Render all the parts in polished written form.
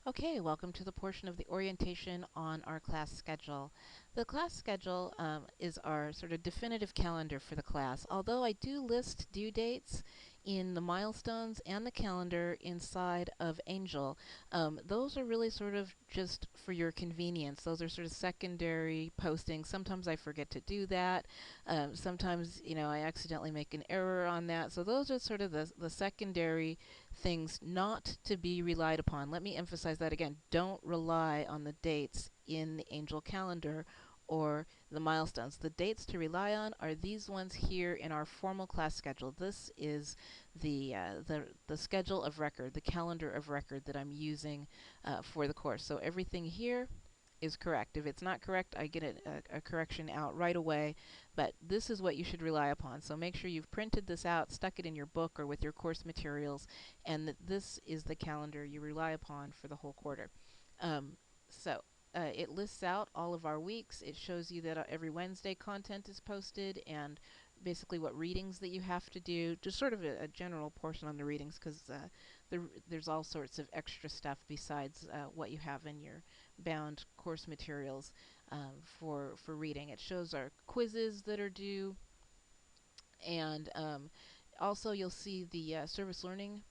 Okay, welcome to the portion of the orientation on our class schedule. The class schedule is our sort of definitive calendar for the class. Although I do list due dates in the milestones and the calendar inside of Angel, those are really sort of just for your convenience. Those are sort of secondary postings. Sometimes I forget to do that. Sometimes, I accidentally make an error on that. So those are sort of the secondary things not to be relied upon. Let me emphasize that again. Don't rely on the dates in the angel calendar or the milestones. The dates to rely on are these ones here in our formal class schedule. This is the schedule of record, the calendar of record that I'm using for the course. So everything here is correct. If it's not correct, I get a correction out right away. But this is what you should rely upon. So make sure you've printed this out, stuck it in your book or with your course materials, and that this is the calendar you rely upon for the whole quarter. Um, so it lists out all of our weeks. It shows you that every Wednesday content is posted and basically what readings that you have to do. Just sort of a general portion on the readings because there's all sorts of extra stuff besides what you have in your bound course materials for reading. It shows our quizzes that are due, and also you'll see the service learning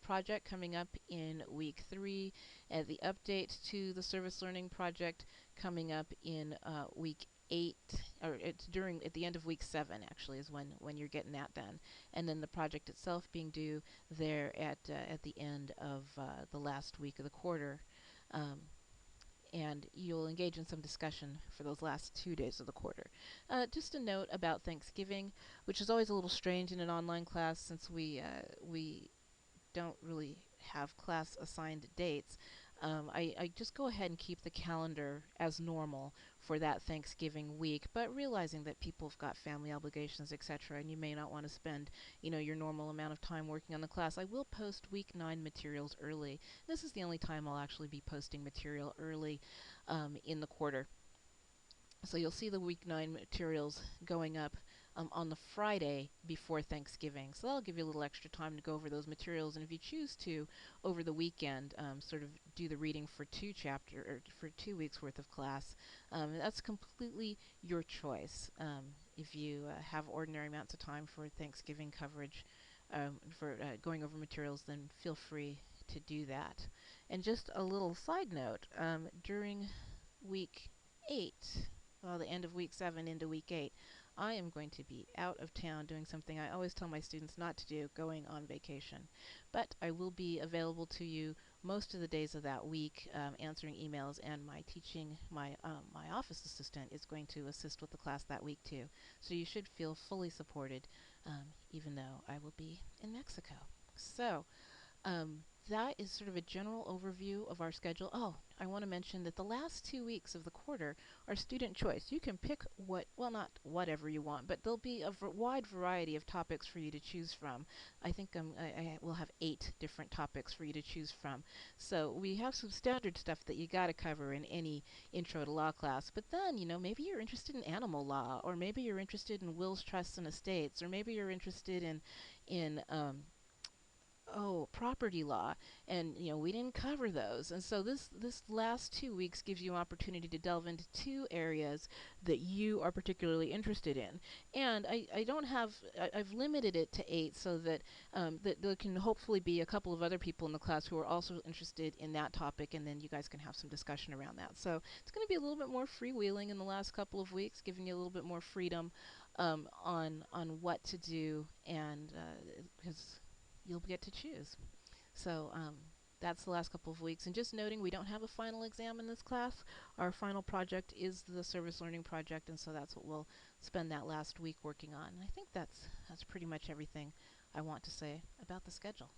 project coming up in week 3, and the update to the service learning project coming up in week 8, or it's during at the end of week 7 actually is when you're getting that done, and then the project itself being due there at the end of the last week of the quarter. Um, and you'll engage in some discussion for those last 2 days of the quarter. Just a note about Thanksgiving, which is always a little strange in an online class since we don't really have class assigned dates. I just go ahead and keep the calendar as normal for that Thanksgiving week, but realizing that people have got family obligations, etc., and you may not want to spend, your normal amount of time working on the class. I will post week 9 materials early. This is the only time I'll actually be posting material early in the quarter. So you'll see the week 9 materials going up on the Friday before Thanksgiving. So that'll give you a little extra time to go over those materials. And if you choose to, over the weekend, sort of do the reading for 2 weeks worth of class, that's completely your choice. If you have ordinary amounts of time for Thanksgiving coverage, for going over materials, then feel free to do that. And just a little side note, during week 8, well, the end of week 7 into week 8, I am going to be out of town doing something I always tell my students not to do, going on vacation. But I will be available to you most of the days of that week, answering emails, and my office assistant is going to assist with the class that week too. So you should feel fully supported, even though I will be in Mexico. So um, that is sort of a general overview of our schedule. Oh, I want to mention that the last 2 weeks of the quarter are student choice. You can pick well, not whatever you want, but there'll be a wide variety of topics for you to choose from. I think I will have 8 different topics for you to choose from. So we have some standard stuff that you got to cover in any intro to law class. But then, maybe you're interested in animal law, or maybe you're interested in wills, trusts, and estates, or maybe you're interested in property law, and we didn't cover those. And so this last 2 weeks gives you an opportunity to delve into 2 areas that you are particularly interested in. And I don't have I've limited it to 8 so that that there can hopefully be a couple of other people in the class who are also interested in that topic, and then you guys can have some discussion around that. So it's going to be a little bit more freewheeling in the last couple of weeks, giving you a little bit more freedom on what to do, and because you'll get to choose. So that's the last couple of weeks. And just noting, we don't have a final exam in this class. Our final project is the service learning project, and so that's what we'll spend that last week working on. And I think that's pretty much everything I want to say about the schedule.